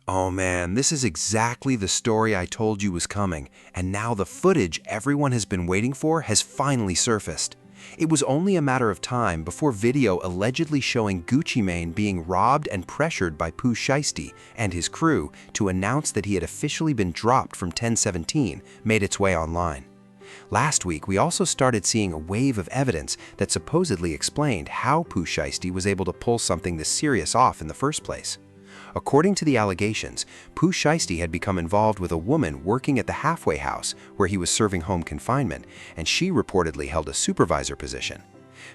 Oh man, this is exactly the story I told you was coming, and now the footage everyone has been waiting for has finally surfaced. It was only a matter of time before video allegedly showing Guccimane being robbed and pressured by Pooh Shiesty and his crew to announce that he had officially been dropped from 1017 made its way online. Last week, we also started seeing a wave of evidence that supposedly explained how Pooh Shiesty was able to pull something this serious off in the first place. According to the allegations, Pooh Shiesty had become involved with a woman working at the halfway house where he was serving home confinement, and she reportedly held a supervisor position.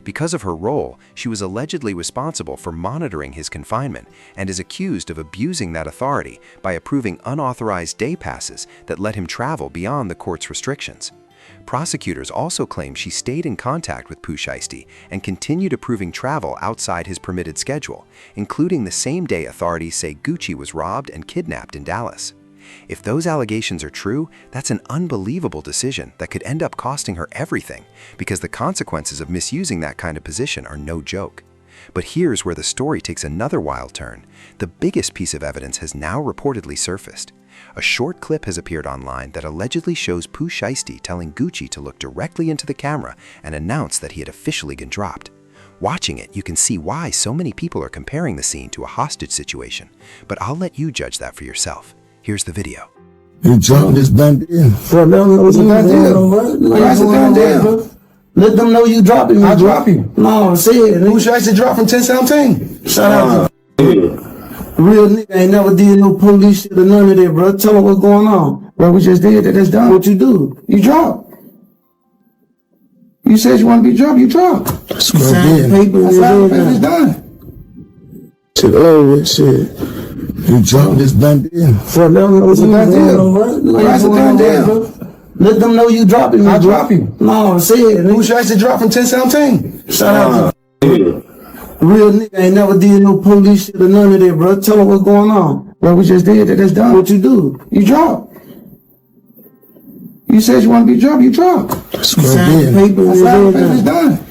Because of her role, she was allegedly responsible for monitoring his confinement and is accused of abusing that authority by approving unauthorized day passes that let him travel beyond the court's restrictions. Prosecutors also claim she stayed in contact with Pooh Shiesty and continued approving travel outside his permitted schedule, including the same day authorities say Gucci was robbed and kidnapped in Dallas. If those allegations are true, that's an unbelievable decision that could end up costing her everything, because the consequences of misusing that kind of position are no joke. But here's where the story takes another wild turn. The biggest piece of evidence has now reportedly surfaced. A short clip has appeared online that allegedly shows Pooh Shiesty telling Gucci to look directly into the camera and announce that he had officially been dropped. Watching it, you can see why so many people are comparing the scene to a hostage situation, but I'll let you judge that for yourself. Here's the video. You dropped this done deal. Bro, let them know it's a done deal. That's a done deal. Let them know you dropping me. I drop you. No, say it. Pooh Shiesty dropped from 1017. Shut up. Real nigga ain't never did no police shit or none of that, bro. Tell them what's going on. Bro, we just did that. That's done. What you do? You drop. You said you want to be dropped. You drop. Sign paper. It's done. Shit over with, shit. You dropped this done deal. Bro, let them know it's a done deal. That's a done deal. Let them know you dropping me. I drop you. No, say it. Pooh Shiesty dropped from 1017. Shut up. Real nigga ain't never did no police shit or none of that, bro. Tell them what's going on. Bro, we just did that. That's done. What you do? You drop. You said you want to be dropped. You drop. Sign paper. It's done.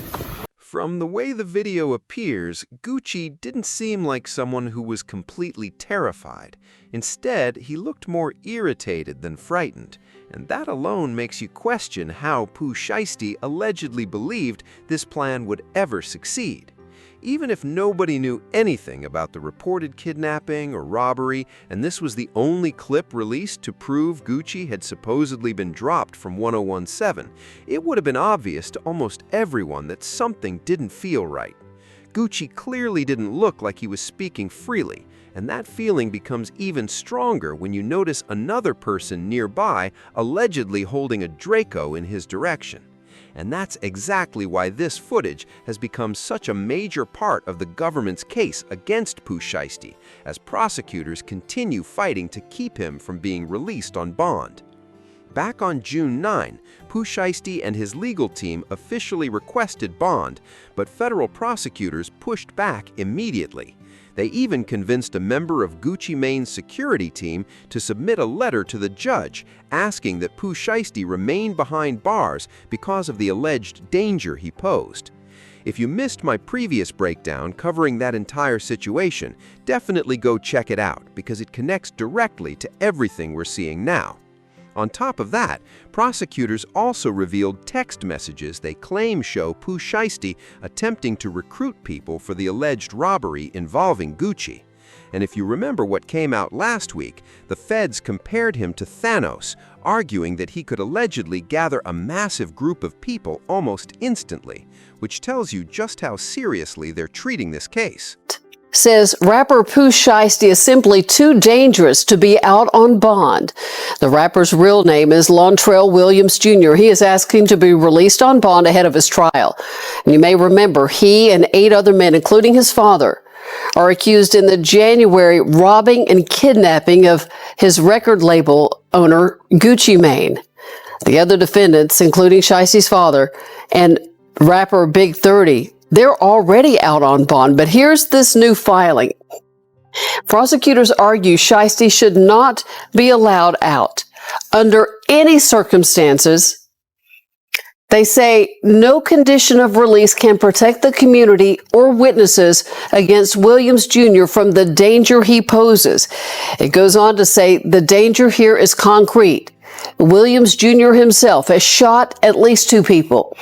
From the way the video appears, Gucci didn't seem like someone who was completely terrified. Instead, he looked more irritated than frightened, and that alone makes you question how Pooh Shiesty allegedly believed this plan would ever succeed. Even if nobody knew anything about the reported kidnapping or robbery, and this was the only clip released to prove Gucci had supposedly been dropped from 1017, it would have been obvious to almost everyone that something didn't feel right. Gucci clearly didn't look like he was speaking freely, and that feeling becomes even stronger when you notice another person nearby allegedly holding a Draco in his direction. And that's exactly why this footage has become such a major part of the government's case against Pooh Shiesty, as prosecutors continue fighting to keep him from being released on bond. Back on June 9, Pooh Shiesty and his legal team officially requested bond, but federal prosecutors pushed back immediately. They even convinced a member of Guccimane's security team to submit a letter to the judge asking that Pooh Shiesty remain behind bars because of the alleged danger he posed. If you missed my previous breakdown covering that entire situation, definitely go check it out because it connects directly to everything we're seeing now. On top of that, prosecutors also revealed text messages they claim show Pooh Shiesty attempting to recruit people for the alleged robbery involving Gucci. And if you remember what came out last week, the feds compared him to Thanos, arguing that he could allegedly gather a massive group of people almost instantly, which tells you just how seriously they're treating this case. Says rapper Pooh Shiesty is simply too dangerous to be out on bond. The rapper's real name is Lontrell Williams Jr. He is asking to be released on bond ahead of his trial. And you may remember he and 8 other men, including his father, are accused in the January robbing and kidnapping of his record label owner, Guccimane. The other defendants, including Shiesty's father and rapper Big 30, they're already out on bond, but here's this new filing. Prosecutors argue Shiesty should not be allowed out under any circumstances They say no condition of release can protect the community or witnesses against Williams Jr. from the danger he poses. It goes on to say the danger here is concrete. Williams Jr. himself has shot at least 2 people.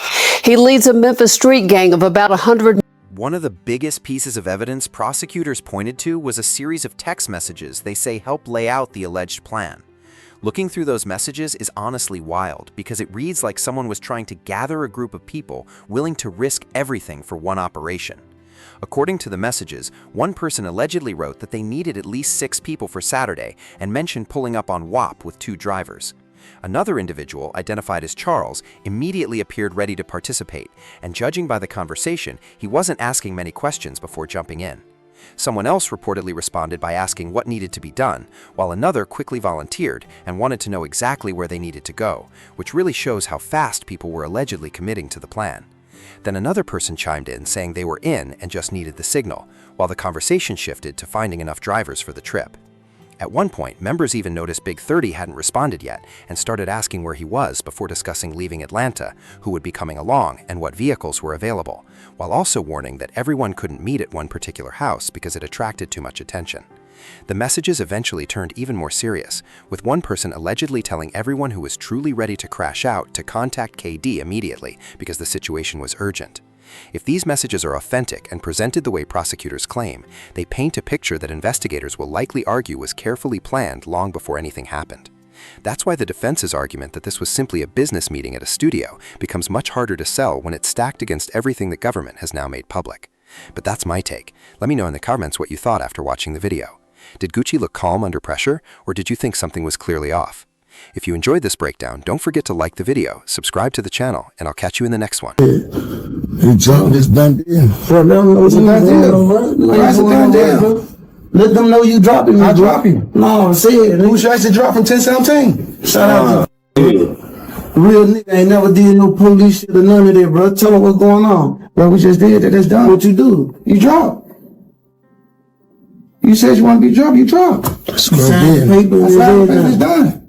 He leads a Memphis street gang of about 100. One of the biggest pieces of evidence prosecutors pointed to was a series of text messages they say help lay out the alleged plan. Looking through those messages is honestly wild because it reads like someone was trying to gather a group of people willing to risk everything for one operation. According to the messages, one person allegedly wrote that they needed at least 6 people for Saturday and mentioned pulling up on WAP with 2 drivers. Another individual, identified as Charles, immediately appeared ready to participate, and judging by the conversation, he wasn't asking many questions before jumping in. Someone else reportedly responded by asking what needed to be done, while another quickly volunteered and wanted to know exactly where they needed to go, which really shows how fast people were allegedly committing to the plan. Then another person chimed in saying they were in and just needed the signal, while the conversation shifted to finding enough drivers for the trip. At one point, members even noticed Big 30 hadn't responded yet and started asking where he was before discussing leaving Atlanta, who would be coming along, and what vehicles were available, while also warning that everyone couldn't meet at one particular house because it attracted too much attention. The messages eventually turned even more serious, with one person allegedly telling everyone who was truly ready to crash out to contact KD immediately because the situation was urgent. If these messages are authentic and presented the way prosecutors claim, they paint a picture that investigators will likely argue was carefully planned long before anything happened. That's why the defense's argument that this was simply a business meeting at a studio becomes much harder to sell when it's stacked against everything the government has now made public. But that's my take. Let me know in the comments what you thought after watching the video. Did Gucci look calm under pressure, or did you think something was clearly off? If you enjoyed this breakdown, don't forget to like the video, subscribe to the channel, and I'll catch you in the next one. He dropped this done deal. Bro, let them know it's a done deal. That's a done deal. Let them know you dropping me. I drop you. No, say it. Pooh Shiesty drop from 1017. Shout out to real nigga ain't never did no police shit or none of that, bro. Tell them what's going on. Bro, we just did that. That's done. What you do? You drop. You said you want to be dropped. You drop. Sign paper. It's done.